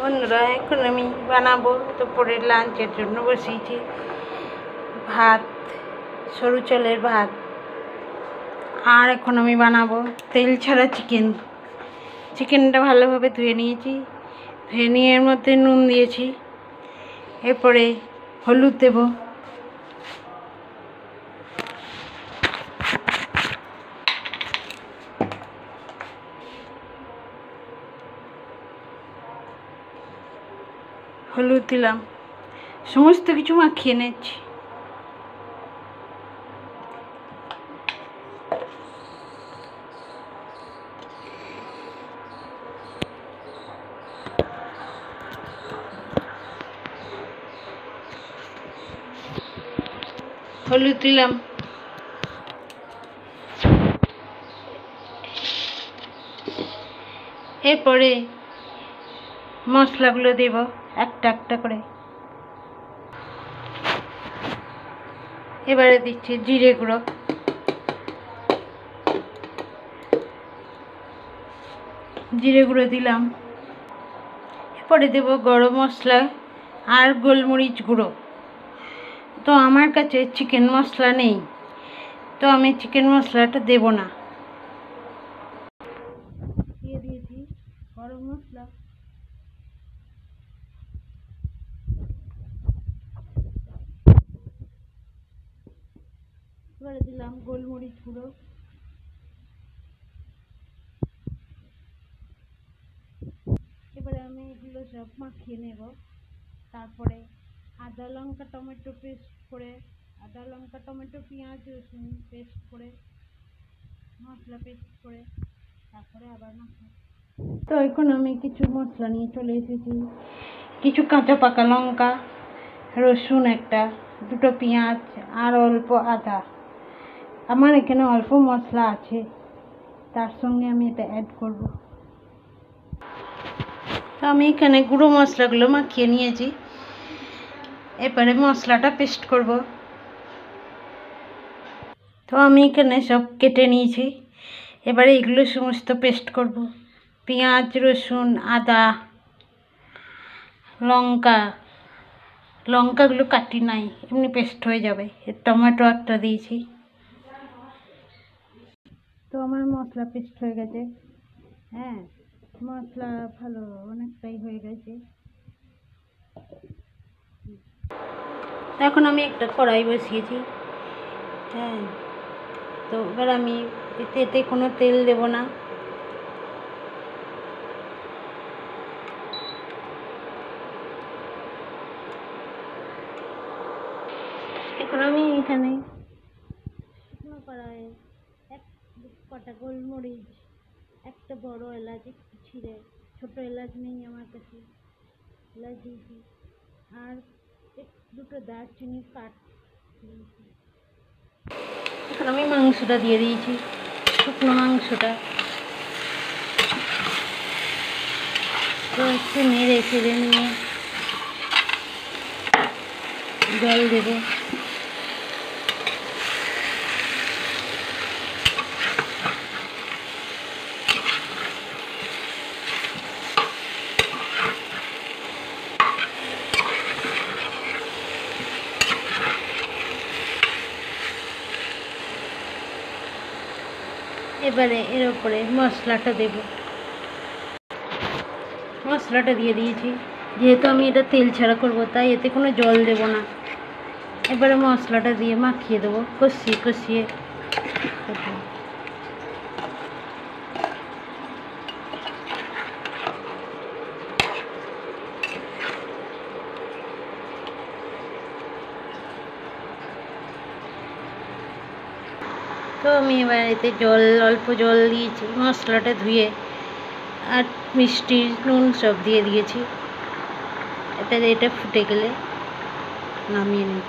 বন্ধুরা, এখন আমি বানাবো দুপুরের লাঞ্চের জন্য বসিয়েছি ভাত, সরু চালের ভাত। আর এখন আমি বানাবো তেল ছাড়া চিকেন। চিকেনটা ভালোভাবে ধুয়ে নিয়েছি, ধুয়ে নিয়ে এর মধ্যে নুন দিয়েছি, এরপরে হলুদ দেব, হলুদ দিলাম, সমস্ত কিছু মাখিয়ে নিচ্ছি। হলুদ দিলাম, এরপরে মশলাগুলো দেব একটা একটা করে। এবারে দিচ্ছি জিরে গুঁড়ো, দিলাম। এরপরে দেব গরম মশলা আর গোলমরিচ গুঁড়ো। তো আমার কাছে চিকেন মশলা নেই, তো আমি চিকেন মশলাটা দেব না। দিয়ে দিয়েছি গরম মশলা, এবারে দিলাম গোলমরিচ গুঁড়ো, এবারে আমি এগুলো সব মাখিয়ে নেব। তারপরে আদা লঙ্কা টমেটো পেস্ট করে, আদা লঙ্কা টমেটো পেঁয়াজ রসুন পেস্ট করে, মশলা পেস্ট করে তারপরে আবার মাখা। তো এখন আমি কিছু মশলা নিয়ে চলে এসেছি। কিছু কাঁচা পাকা লঙ্কা, রসুন একটা, দুটো পেঁয়াজ আর অল্প আদা। আমার এখানে অল্প মশলা আছে, তার সঙ্গে আমি এটা অ্যাড করব। তো আমি এখানে গুঁড়ো মশলাগুলো মাখিয়ে নিয়েছি, এবারে মশলাটা পেস্ট করব। তো আমি এখানে সব কেটে নিয়েছি, এবারে এগুলো সমস্ত পেস্ট করব। পেঁয়াজ রসুন আদা লঙ্কাগুলো কাটি নাই, এমনি পেস্ট হয়ে যাবে। টমেটো একটা দিয়েছি। তো আমার মশলা পেস্ট হয়ে গেছে। হ্যাঁ, মশলা ভালো অনেকটাই হয়ে গেছে। এখন আমি একটা কড়াই বসিয়েছি। হ্যাঁ, তো এবার আমি এতে কোনো তেল দেব না। এখন আমি এখানে শুকনো কড়াইয়ে এক কটা গোলমরিচ, একটা বড় এলাচ একটু ছিঁড়ে, ছোটো এলাচ নেই আমার কাছে, এলাচ দিয়েছি, আর দুটো দারচিনি কাট দিয়েছি। এখন আমি মাংসটা দিয়ে দিয়েছি, শুকনো মাংসটা। তো একটু নেড়ে চেড়ে নিয়ে জল দেব। এবারে এর উপরে মশলাটা দেব। মশলাটা দিয়ে দিয়েছি, যেহেতু আমি এটা তেল ছাড়া করব তাই এতে কোনো জল দেব না। এবারে মশলাটা দিয়ে মাখিয়ে দেবো, কষিয়ে তো আমি এবার এতে অল্প জল দিয়েছি, মশলাটা ধুয়ে আর মিষ্টি নুন সব দিয়ে দিয়েছি। এটা ফুটে গেলে নামিয়ে নিই।